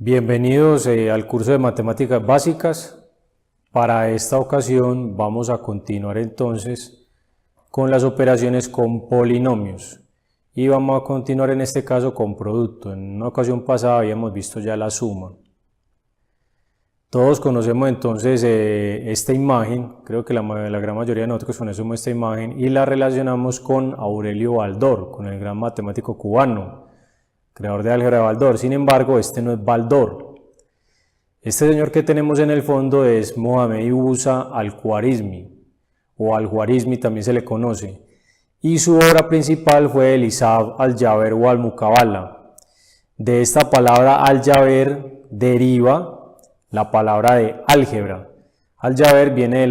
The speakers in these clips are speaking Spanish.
Bienvenidos al curso de matemáticas básicas. Para esta ocasión vamos a continuar entonces con las operaciones con polinomios y vamos a continuar en este caso con producto. En una ocasión pasada habíamos visto ya la suma. Todos conocemos entonces esta imagen, creo que la gran mayoría de nosotros conocemos esta imagen y la relacionamos con Aurelio Baldor, con el gran matemático cubano, creador de álgebra de Baldor. Sin embargo, este no es Baldor. Este señor que tenemos en el fondo es Mohamed Ibusa al-Khwarizmi, o al-Khwarizmi también se le conoce, y su obra principal fue el Hisab al-Jaber o al-Muqabala. De esta palabra al-Jaber deriva la palabra de álgebra. Al-Jaber viene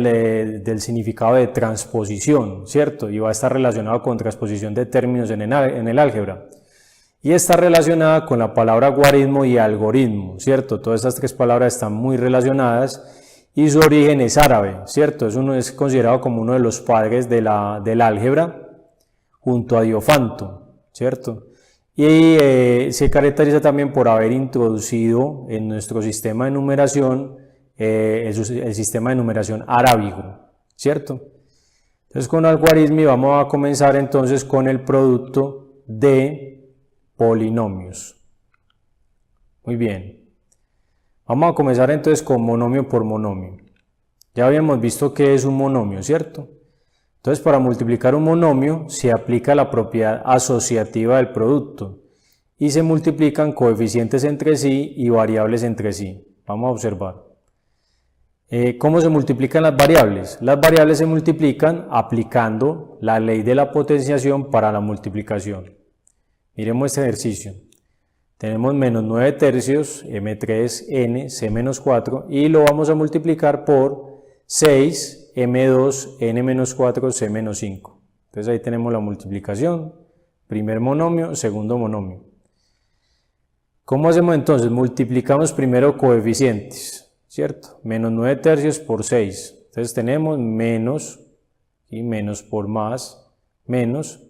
del significado de transposición, ¿cierto? Y va a estar relacionado con transposición de términos en el álgebra. Y está relacionada con la palabra guarismo y algoritmo, ¿cierto? Todas estas tres palabras están muy relacionadas y su origen es árabe, ¿cierto? Es considerado como uno de los padres del álgebra junto a Diofanto, ¿cierto? Y se caracteriza también por haber introducido en nuestro sistema de numeración el sistema de numeración arábigo, ¿cierto? Entonces con algoritmo vamos a comenzar entonces con el producto de polinomios. Muy bien. Vamos a comenzar entonces con monomio por monomio. Ya habíamos visto que es un monomio, ¿cierto? Entonces para multiplicar un monomio se aplica la propiedad asociativa del producto y se multiplican coeficientes entre sí y variables entre sí. Vamos a observar. ¿Cómo se multiplican las variables? Las variables se multiplican aplicando la ley de la potenciación para la multiplicación. Miremos este ejercicio. Tenemos menos 9 tercios, m3, n, c menos 4 y lo vamos a multiplicar por 6, m2, n menos 4, c menos 5. Entonces ahí tenemos la multiplicación, primer monomio, segundo monomio. ¿Cómo hacemos entonces? Multiplicamos primero coeficientes, ¿cierto? Menos 9 tercios por 6. Entonces tenemos menos, y menos por más, menos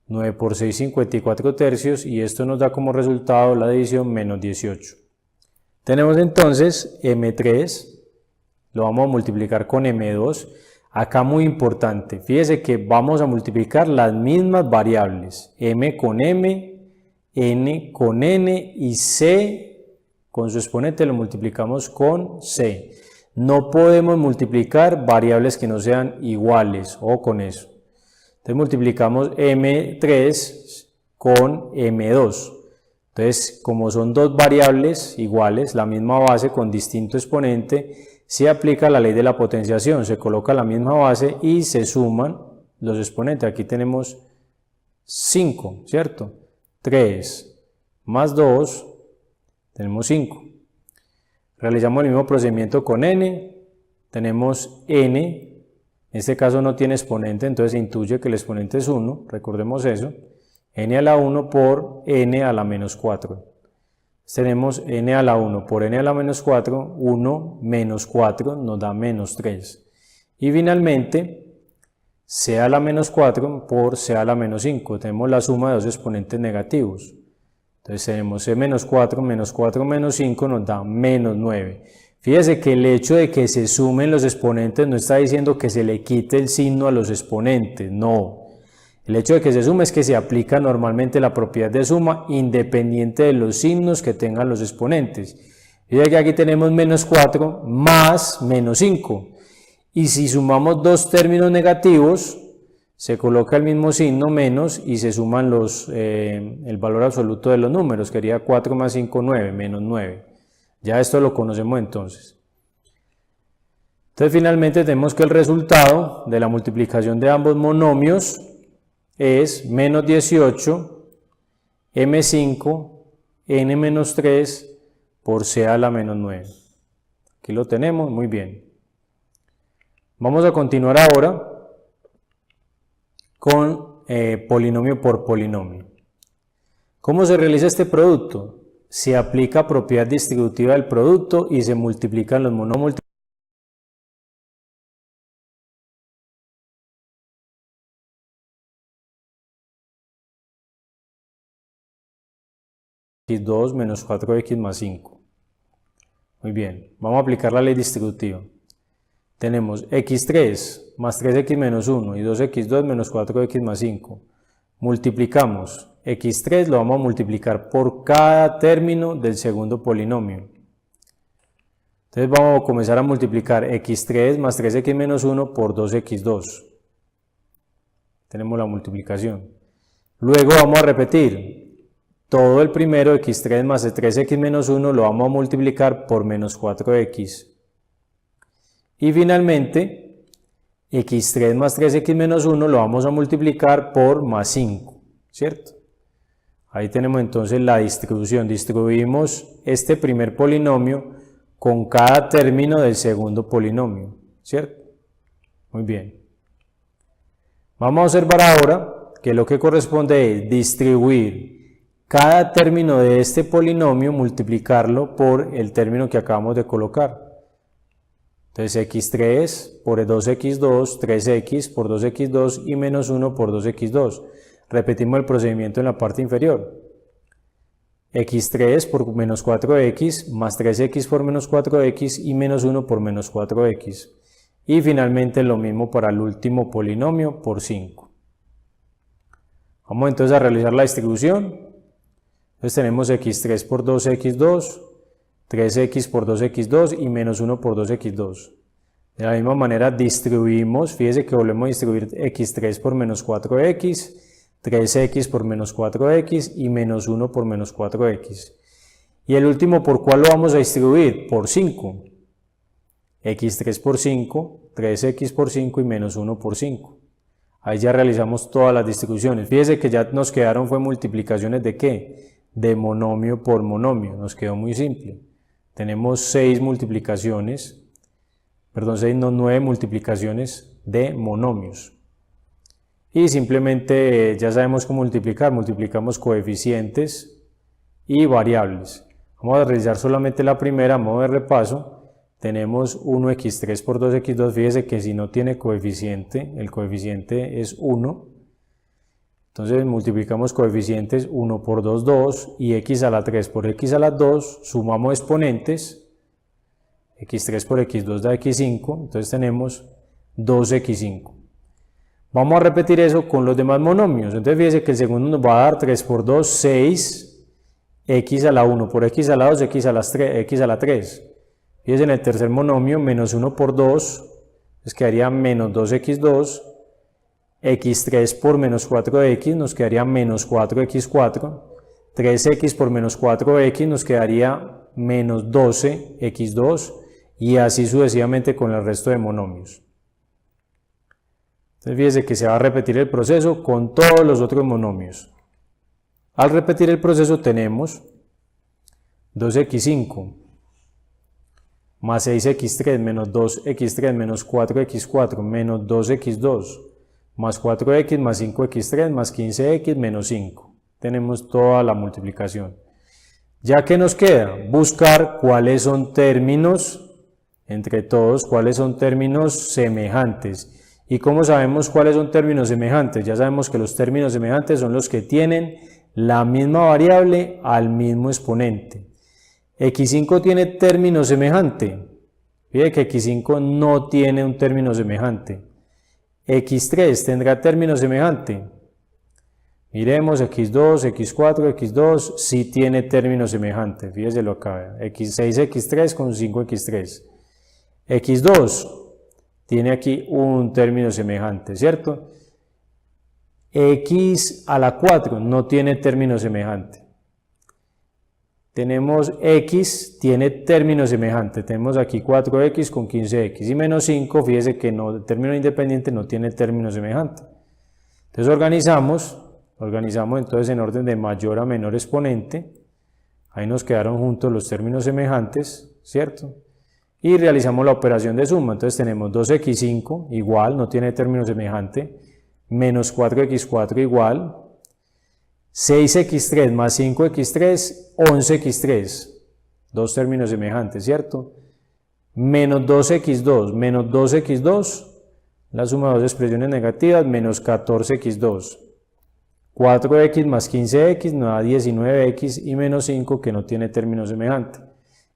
9 por 6, 54 tercios, y esto nos da como resultado la división menos 18. Tenemos entonces m3, lo vamos a multiplicar con m2. Acá muy importante, fíjese que vamos a multiplicar las mismas variables, m con m, n con n y c con su exponente lo multiplicamos con c. No podemos multiplicar variables que no sean iguales, o con eso. Entonces multiplicamos m3 con m2. Entonces, como son dos variables iguales, la misma base con distinto exponente, se aplica la ley de la potenciación, se coloca la misma base y se suman los exponentes. Aquí tenemos 5, ¿cierto? 3 más 2, tenemos 5. Realizamos el mismo procedimiento con n, tenemos n. En este caso no tiene exponente, entonces se intuye que el exponente es 1, recordemos eso, n a la 1 por n a la menos 4. Tenemos n a la 1 por n a la menos 4, 1 menos 4 nos da menos 3. Y finalmente, c a la menos 4 por c a la menos 5, tenemos la suma de dos exponentes negativos. Entonces tenemos c menos 4 menos 5 nos da menos 9. Fíjese que el hecho de que se sumen los exponentes no está diciendo que se le quite el signo a los exponentes, no. El hecho de que se sume es que se aplica normalmente la propiedad de suma independiente de los signos que tengan los exponentes. Fíjese que aquí tenemos menos 4 más menos 5. Y si sumamos dos términos negativos, se coloca el mismo signo menos y se suman el valor absoluto de los números, que sería 4 más 5, 9, menos 9. Ya esto lo conocemos entonces. Entonces finalmente tenemos que el resultado de la multiplicación de ambos monomios es menos 18, m5, n menos 3 por c a la menos 9. Aquí lo tenemos, muy bien. Vamos a continuar ahora con polinomio por polinomio. ¿Cómo se realiza este producto? Se aplica propiedad distributiva del producto y se multiplican los monomios. 2 menos 4x más 5. Muy bien, vamos a aplicar la ley distributiva. Tenemos x3 más 3x menos 1 y 2x2 menos 4x más 5. Multiplicamos x3, lo vamos a multiplicar por cada término del segundo polinomio. Entonces vamos a comenzar a multiplicar x3 más 3x menos 1 por 2x2. Tenemos la multiplicación. Luego vamos a repetir todo el primero, x3 más 3x menos 1, lo vamos a multiplicar por menos 4x. Y finalmente, x3 más 3x menos 1 lo vamos a multiplicar por más 5, ¿cierto? Ahí tenemos entonces la distribución. Distribuimos este primer polinomio con cada término del segundo polinomio, ¿cierto? Muy bien. Vamos a observar ahora que lo que corresponde es distribuir cada término de este polinomio, multiplicarlo por el término que acabamos de colocar. Entonces x3 por 2x2, 3x por 2x2 y menos 1 por 2x2. Repetimos el procedimiento en la parte inferior. x3 por menos 4x más 3x por menos 4x y menos 1 por menos 4x. Y finalmente lo mismo para el último polinomio por 5. Vamos entonces a realizar la distribución. Entonces tenemos x3 por 2x2, 3x por 2x2 y menos 1 por 2x2. De la misma manera distribuimos, fíjese que volvemos a distribuir x3 por menos 4x, 3x por menos 4x y menos 1 por menos 4x. Y el último, ¿por cuál lo vamos a distribuir? Por 5. x3 por 5, 3x por 5 y menos 1 por 5. Ahí ya realizamos todas las distribuciones. Fíjese que ya nos quedaron fue multiplicaciones de ¿qué? De monomio por monomio. Nos quedó muy simple. Tenemos 6 multiplicaciones, perdón, 9 multiplicaciones de monomios. Y simplemente ya sabemos cómo multiplicar. Multiplicamos coeficientes y variables. Vamos a realizar solamente la primera a modo de repaso. Tenemos 1x3 por 2x2, fíjese que si no tiene coeficiente, el coeficiente es 1. Entonces multiplicamos coeficientes, 1 por 2, 2, y x a la 3 por x a la 2, sumamos exponentes, x3 por x2 da x5, entonces tenemos 2x5. Vamos a repetir eso con los demás monomios, entonces fíjese que el segundo nos va a dar 3 por 2, 6, x a la 1 por x a la 2, x a la 3. Fíjense en el tercer monomio, menos 1 por 2, nos quedaría menos 2x2, x3 por menos 4x nos quedaría menos 4x4, 3x por menos 4x nos quedaría menos 12x2, y así sucesivamente con el resto de monomios. Entonces fíjense que se va a repetir el proceso con todos los otros monomios. Al repetir el proceso tenemos 2x5 más 6x3 menos 2x3 menos 4x4 menos 2x2 más 4x más 5x3 más 15x menos 5. Tenemos toda la multiplicación. Ya que nos queda buscar cuáles son términos, entre todos, cuáles son términos semejantes. ¿Y cómo sabemos cuáles son términos semejantes? Ya sabemos que los términos semejantes son los que tienen la misma variable al mismo exponente. X5 tiene término semejante. Fíjate que X5 no tiene un término semejante. X3 tendrá término semejante. Miremos X2, X4, X2 sí tiene término semejante. Fíjese lo acá. X6, X3 con 5X3. X2 tiene aquí un término semejante, ¿cierto? X a la 4 no tiene término semejante. Tenemos X, tiene término semejante, tenemos aquí 4X con 15X y menos 5, fíjese que no, el término independiente no tiene término semejante. Entonces organizamos entonces en orden de mayor a menor exponente, ahí nos quedaron juntos los términos semejantes, ¿cierto? Y realizamos la operación de suma, entonces tenemos 2x5 igual, no tiene término semejante, menos 4x4 igual, 6x3 más 5x3, 11x3, dos términos semejantes, ¿cierto? Menos 2x2, la suma de dos expresiones negativas, menos 14x2. 4x más 15x nos da 19x y menos 5 que no tiene término semejante.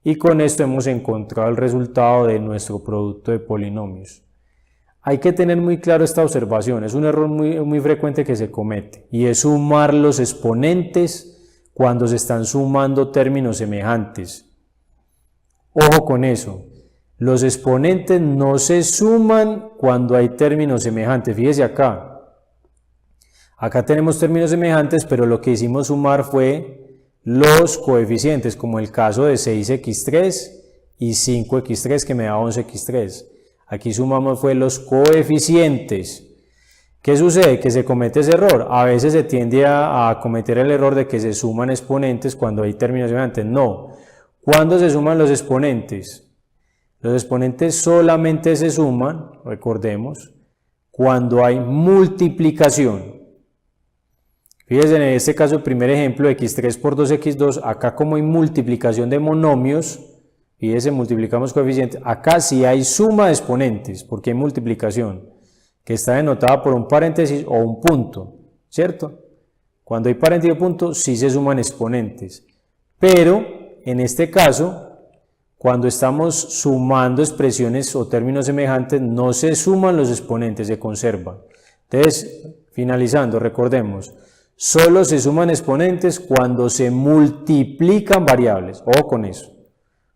y con esto hemos encontrado el resultado de nuestro producto de polinomios. Hay que tener muy claro esta observación, es un error muy frecuente que se comete, y es sumar los exponentes cuando se están sumando términos semejantes. Ojo con eso, los exponentes no se suman cuando hay términos semejantes. Fíjese acá, acá tenemos términos semejantes, pero lo que hicimos sumar fue los coeficientes, como el caso de 6x3 y 5x3 que me da 11x3. Aquí sumamos fue los coeficientes. ¿Qué sucede? Que se comete ese error. A veces se tiende a cometer el error de que se suman exponentes cuando hay términos semejantes. No. ¿Cuándo se suman los exponentes? Los exponentes solamente se suman, recordemos, cuando hay multiplicación. Fíjense en este caso el primer ejemplo, x3 por 2x2, acá como hay multiplicación de monomios, fíjense, multiplicamos coeficientes, acá sí hay suma de exponentes, porque hay multiplicación, que está denotada por un paréntesis o un punto, ¿cierto? Cuando hay paréntesis o punto, sí se suman exponentes, pero en este caso, cuando estamos sumando expresiones o términos semejantes, no se suman los exponentes, se conservan. Entonces, finalizando, recordemos, solo se suman exponentes cuando se multiplican variables, ojo con eso.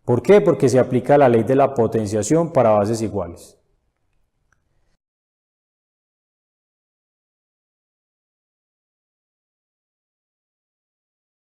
¿Por qué? Porque se aplica la ley de la potenciación para bases iguales.